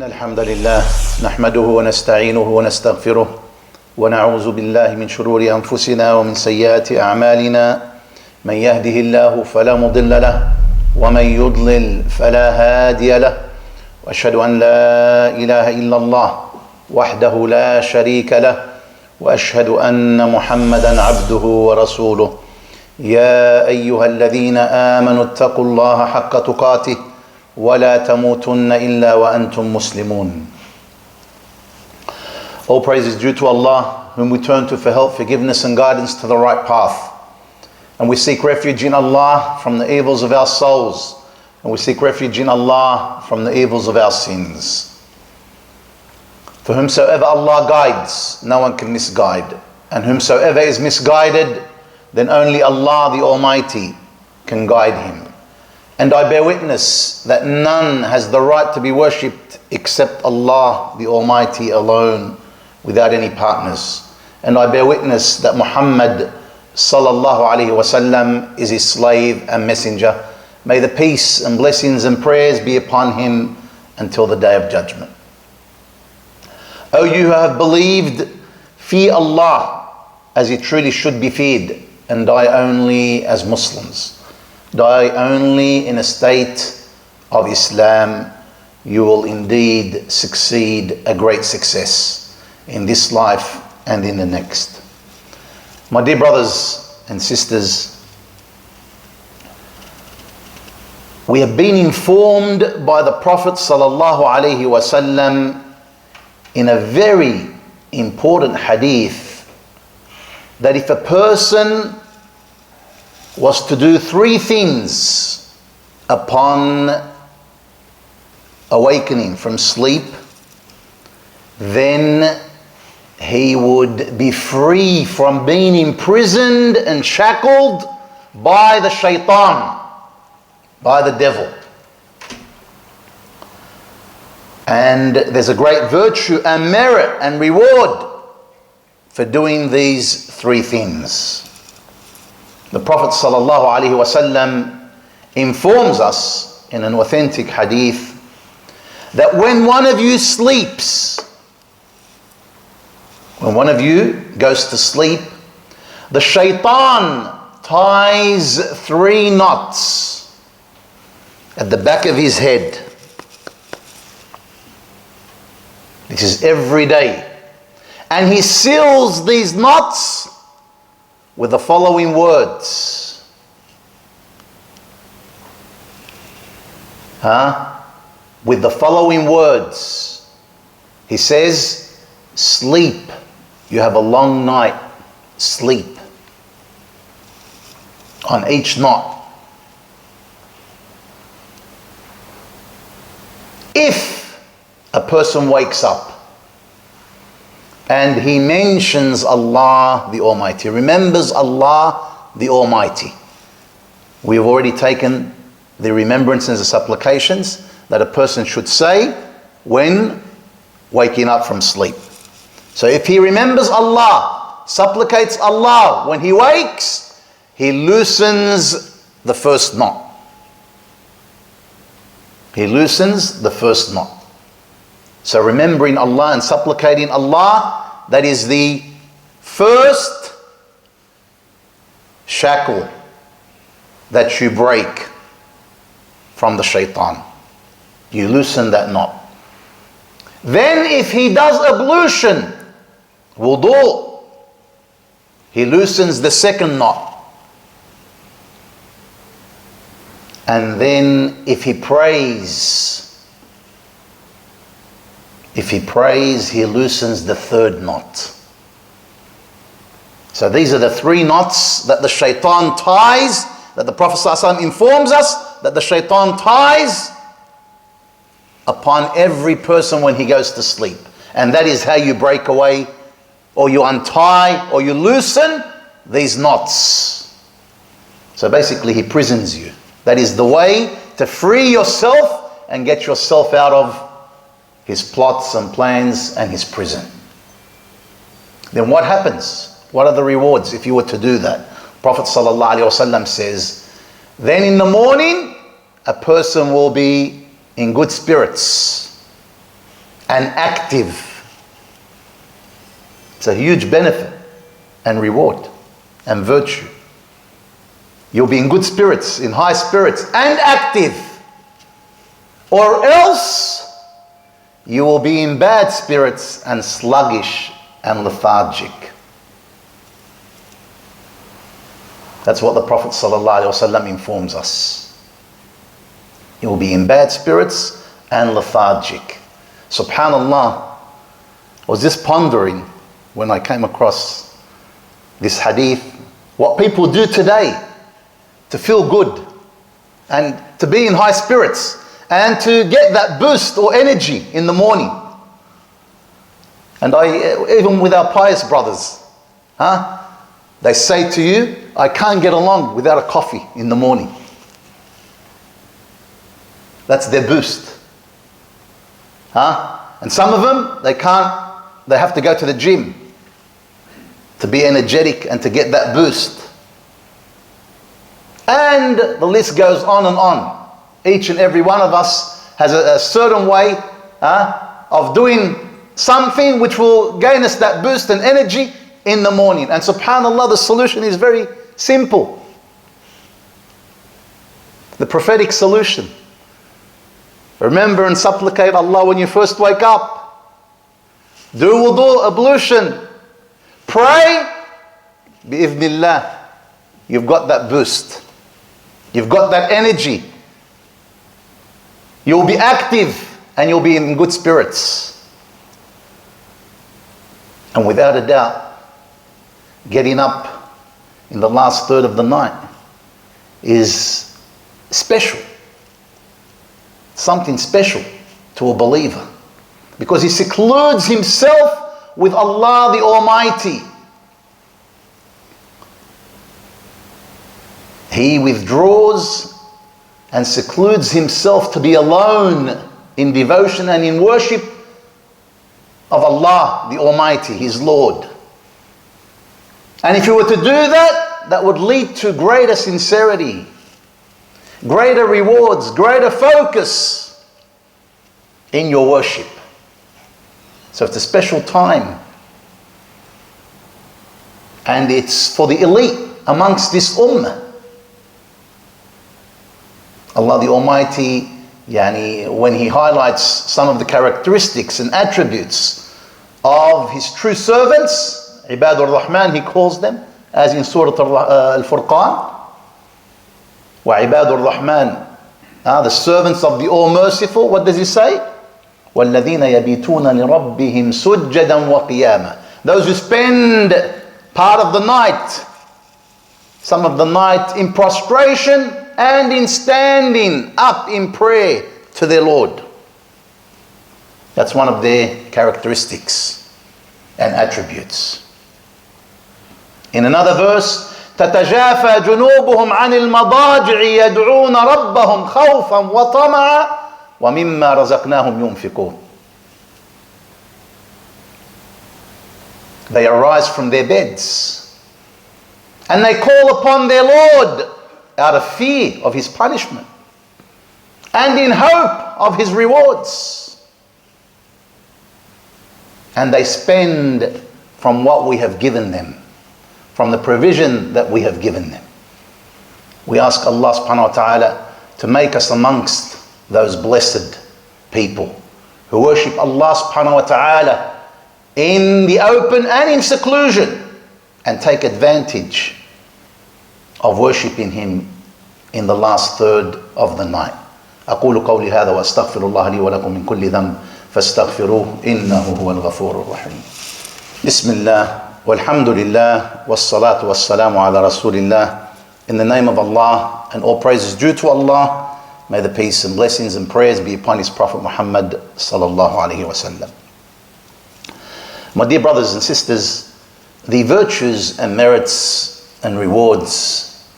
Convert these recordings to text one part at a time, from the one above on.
الحمد لله نحمده ونستعينه ونستغفره ونعوذ بالله من شرور أنفسنا ومن سيئات أعمالنا من يهده الله فلا مضل له ومن يضلل فلا هادي له وأشهد أن لا إله إلا الله وحده لا شريك له وأشهد أن محمدا عبده ورسوله يا أيها الذين آمنوا اتقوا الله حق تقاته ولا تموتن إلا وأنتم مسلمون. All praise is due to Allah, whom we turn to for help, forgiveness and guidance to the right path. And we seek refuge in Allah from the evils of our souls. And we seek refuge in Allah from the evils of our sins. For whomsoever Allah guides, no one can misguide. And whomsoever is misguided, then only Allah the Almighty can guide him. And I bear witness that none has the right to be worshipped except Allah the Almighty alone, without any partners. And I bear witness that Muhammad sallallahu alaihi wasallam is his slave and messenger. May the peace and blessings and prayers be upon him until the day of judgment. O you who have believed, fear Allah as he truly should be feared, and die only as Muslims. Die only in a state of Islam. You will indeed succeed a great success in this life and in the next. My dear brothers and sisters, we have been informed by the Prophet sallallahu alaihi wasallam in a very important hadith that if a person was to do three things upon awakening from sleep, then he would be free from being imprisoned and shackled by the shaitan, by the devil. And there's a great virtue and merit and reward for doing these three things. The Prophet ﷺ informs us in an authentic hadith that when one of you sleeps, when one of you goes to sleep, the shaitan ties three knots at the back of his head. This is every day. And he seals these knots with the following words. With the following words. He says, sleep. You have a long night. Sleep. On each knot. If a person wakes up and he mentions Allah the Almighty, remembers Allah the Almighty. We have already taken the remembrances and supplications that a person should say when waking up from sleep. So if he remembers Allah, supplicates Allah when he wakes, he loosens the first knot. He loosens the first knot. So remembering Allah and supplicating Allah, that is the first shackle that you break from the shaitan. You loosen that knot. Then if he does ablution, wudu, he loosens the second knot. And then if he prays, he loosens the third knot. So these are the three knots that the shaitan ties, that the Prophet ﷺ informs us that the shaitan ties upon every person when he goes to sleep. And that is how you break away, or you untie, or you loosen these knots. So basically he prisons you. That is the way to free yourself and get yourself out of his plots and plans and his prison. Then what happens? What are the rewards if you were to do that? Prophet ﷺ says, then in the morning, a person will be in good spirits. and active. It's a huge benefit and reward and virtue. You'll be in good spirits, in high spirits, and active. Or else you will be in bad spirits and sluggish and lethargic. That's what the Prophet ﷺ informs us. You will be in bad spirits and lethargic. Subhanallah, I was just pondering when I came across this hadith, what people do today to feel good and to be in high spirits and to get that boost or energy in the morning. And even with our pious brothers, they say to you, I can't get along without a coffee in the morning. That's their boost. And some of them, they have to go to the gym to be energetic and to get that boost. And the list goes on and on. Each and every one of us has a certain way of doing something which will gain us that boost and energy in the morning. And subhanAllah, the solution is very simple. The prophetic solution. Remember and supplicate Allah when you first wake up. Do wudu, ablution. Pray. Bi-idhnillah. You've got that boost. You've got that energy. You'll be active and you'll be in good spirits. And without a doubt, getting up in the last third of the night is special. Something special to a believer. Because he secludes himself with Allah the Almighty. He withdraws and secludes himself to be alone in devotion and in worship of Allah the Almighty, his Lord. And if you were to do that, that would lead to greater sincerity, greater rewards, greater focus in your worship. So it's a special time. And it's for the elite amongst this ummah. Allah the Almighty, when He highlights some of the characteristics and attributes of His true servants, Ibadur Rahman, He calls them, as in Surah Al-Furqan. Wa Ibadur Rahman, the servants of the All-Merciful, what does He say? وَالَّذِينَ يَبِيتُونَ لِرَبِّهِمْ سُجَّدًا وَقِيَامًا. Those who spend part of the night, some of the night in prostration and in standing up in prayer to their Lord. That's one of their characteristics and attributes. In another verse, تَتَجَافَى جُنُوبُهُمْ عَنِ الْمَضَاجِعِ يَدْعُونَ رَبَّهُمْ خَوْفًا وَطَمَعًا وَمِمَّا رَزَقْنَاهُمْ يُنْفِقُونَ. They arise from their beds and they call upon their Lord out of fear of His punishment and in hope of His rewards. And they spend from what we have given them, from the provision that we have given them. We ask Allah subhanahu wa ta'ala to make us amongst those blessed people who worship Allah subhanahu wa ta'ala in the open and in seclusion and take advantage of worshipping Him in the last third of the night. أقول قولي هذا وأستغفر الله لي ولكم من كل ذنب فاستغفروه إنه هو الغفور الرحيم. بسم الله والحمد لله والصلاة والسلام على رسول الله. In the name of Allah, and all praise is due to Allah. May the peace and blessings and prayers be upon His Prophet Muhammad sallallahu alaihi wasallam. My dear brothers and sisters, the virtues and merits and rewards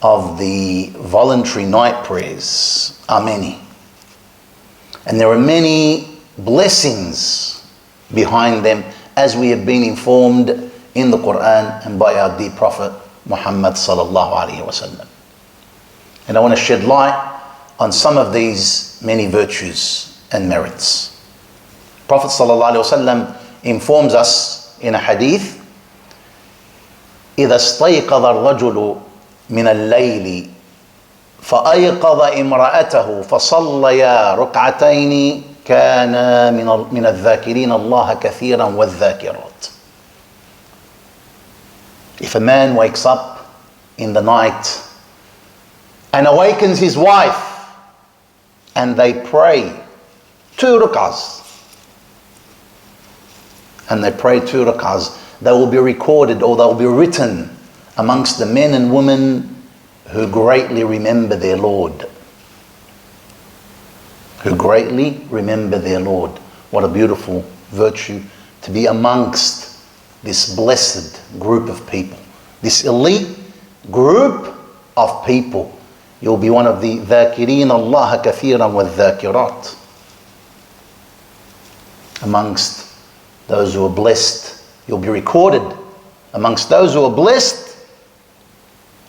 of the voluntary night prayers are many. And there are many blessings behind them, as we have been informed in the Quran and by our dear Prophet Muhammad sallallahu alaihi wasallam. And I want to shed light on some of these many virtues and merits. Prophet ﷺ informs us in a hadith, إذا استيقظ الرجل من الليل فأيقظ امرأته فصليا ركعتين كان من الذاكرين الله كثيرا والذاكرات. If a man wakes up in the night and awakens his wife and they pray 2 rak'ahs, they will be recorded, or they will be written amongst the men and women who greatly remember their Lord. Who greatly remember their Lord. What a beautiful virtue to be amongst this blessed group of people, this elite group of people. You'll be one of the ذاكرين الله كثيرا والذاكرات, amongst those who are blessed. You'll be recorded amongst those who are blessed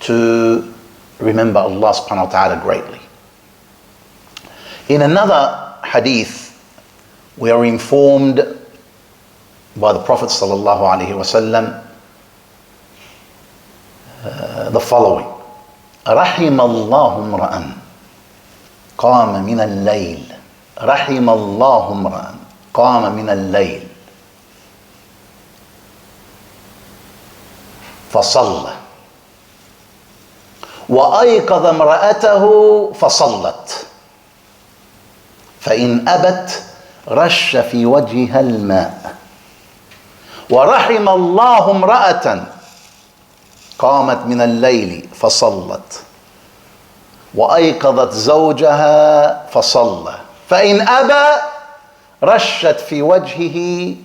to remember Allah subhanahu wa ta'ala greatly. In another hadith, we are informed by the Prophet sallallahu alaihi wasallam the following: رحم الله امرأ قام من الليل رحم الله امرأ قام من الليل فصلى وأيقظ امرأته فصلت فإن أبت رش في وجهها الماء ورحم الله امرأة قامت من الليل فصلت وأيقظت زوجها فصلى فإن أبى رشت في وجهه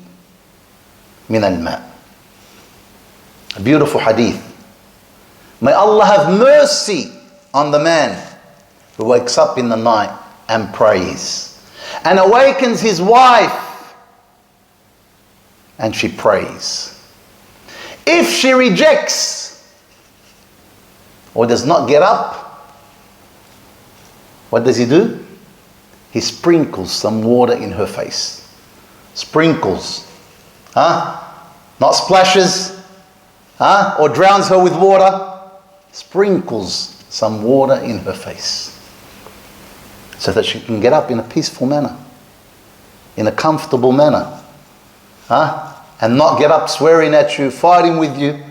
من الماء. A beautiful hadith. May Allah have mercy on the man who wakes up in the night and prays and awakens his wife and she prays. If she rejects or does not get up, what does he do? He sprinkles some water in her face. Sprinkles. Not splashes. Or drowns her with water. Sprinkles some water in her face so that she can get up in a peaceful manner, in a comfortable manner, and not get up swearing at you, fighting with you,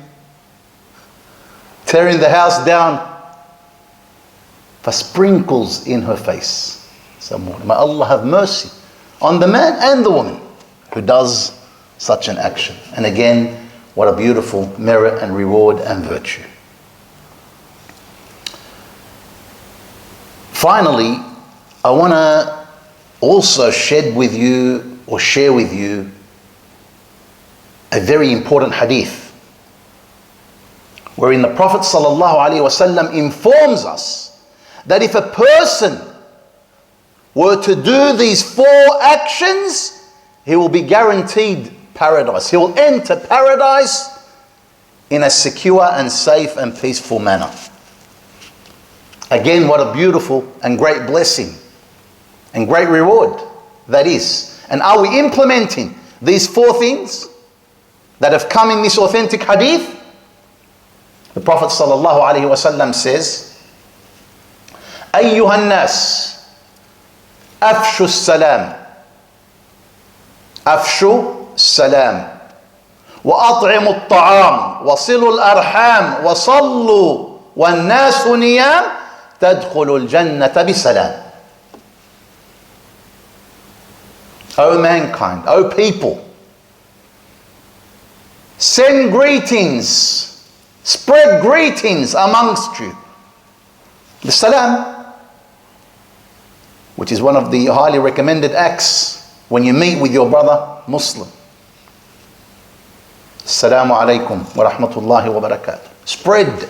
tearing the house down. For sprinkles in her face some water. May Allah have mercy on the man and the woman who does such an action. And again, what a beautiful merit and reward and virtue. Finally, I want to also share with you a very important hadith wherein the Prophet ﷺ informs us that if a person were to do these 4 actions, he will be guaranteed paradise. He will enter paradise in a secure and safe and peaceful manner. Again, what a beautiful and great blessing and great reward that is. And are we implementing these 4 things that have come in this authentic hadith? The Prophet ﷺ says, أيها الناس أفشوا السلام أفشوا السلام وأطعموا الطعام وصلوا الأرحام وصلوا والناس نيام تدخلوا الجنة بسلام. O mankind, O people, send greetings, spread greetings amongst you. The salam, which is one of the highly recommended acts when you meet with your brother Muslim. Assalamu alaikum wa rahmatullahi wa barakatuh. Spread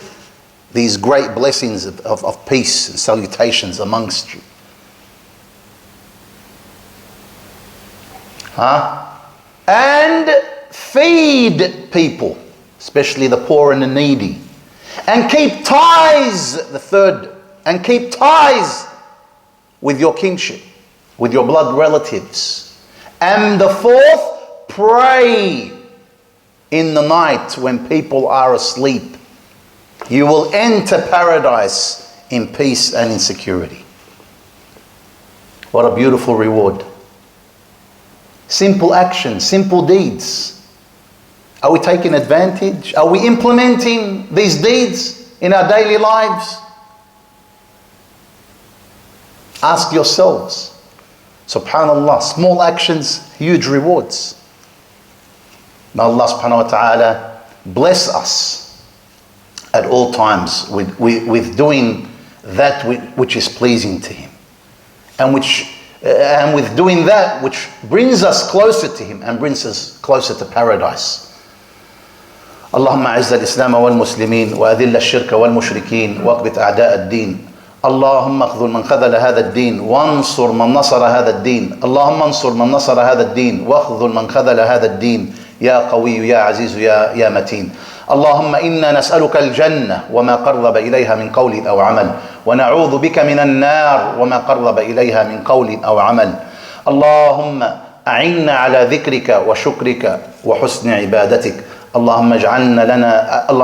these great blessings of peace and salutations amongst you. And feed people, especially the poor and the needy. And keep ties, the third, and keep ties with your kinship, with your blood relatives. And the fourth, pray in the night when people are asleep. You will enter paradise in peace and in security. What a beautiful reward. Simple actions, simple deeds. Are we taking advantage? Are we implementing these deeds in our daily lives? Ask yourselves. Subhanallah, small actions, huge rewards. May Allah subhanahu wa ta'ala bless us at all times with doing that which is pleasing to Him. And with doing that which brings us closer to Him and brings us closer to paradise. اللهم أعز الإسلام والمسلمين وأذل الشرك والمشركين واكبت أعداء الدين. اللهم اخذل من خذل هذا الدين وانصر من نصر هذا الدين. اللهم انصر من نصر هذا الدين واخذل من خذل هذا الدين. يا قوي يا عزيز يا متين. اللهم إنا نسألك الجنة وما قرب إليها من قول أو عمل، ونعوذ بك من النار وما قرب إليها من قول أو عمل. اللهم أعنا على ذكرك وشكرك وحسن عبادتك. اللهم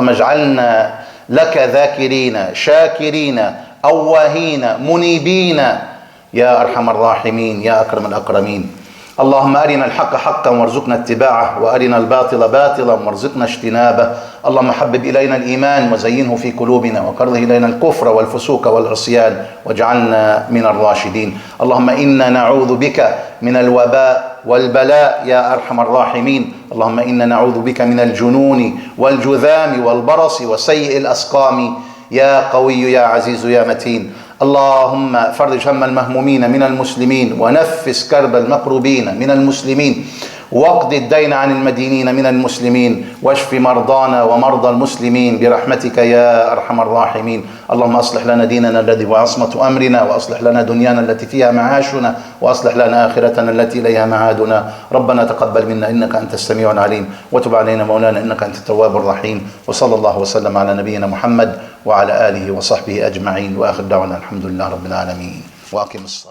اجعلنا لك ذاكرين شاكرين أواهين منيبين يا أرحم الراحمين يا أكرم الأكرمين. اللهم أرنا الحق حقا وارزقنا اتباعه وأرنا الباطل باطلا وارزقنا اجتنابه. اللهم حبب إلينا الإيمان وزينه في قلوبنا وكره إلينا الكفر والفسوق والعصيان واجعلنا من الراشدين. اللهم إنا نعوذ بك من الوباء والبلاء يا أرحم الراحمين. اللهم إنا نعوذ بك من الجنون والجذام والبرص وسيء الأسقام يا قوي يا عزيز يا متين. اللهم فرج هم المهمومين من المسلمين ونفس كرب المكروبين من المسلمين واقض الدين عن المدينين من المسلمين واشف مرضانا ومرضى المسلمين برحمتك يا أرحم الراحمين. اللهم أصلح لنا ديننا الذي هو عصمة أمرنا وأصلح لنا دنيانا التي فيها معاشنا وأصلح لنا آخرتنا التي إليها معادنا. ربنا تقبل منا إنك أنت السميع العليم وتب علينا مولانا إنك أنت التواب الرحيم. وصلى الله وسلم على نبينا محمد وعلى آله وصحبه أجمعين وآخر دعوانا الحمد لله رب العالمين وأقم الصلاة.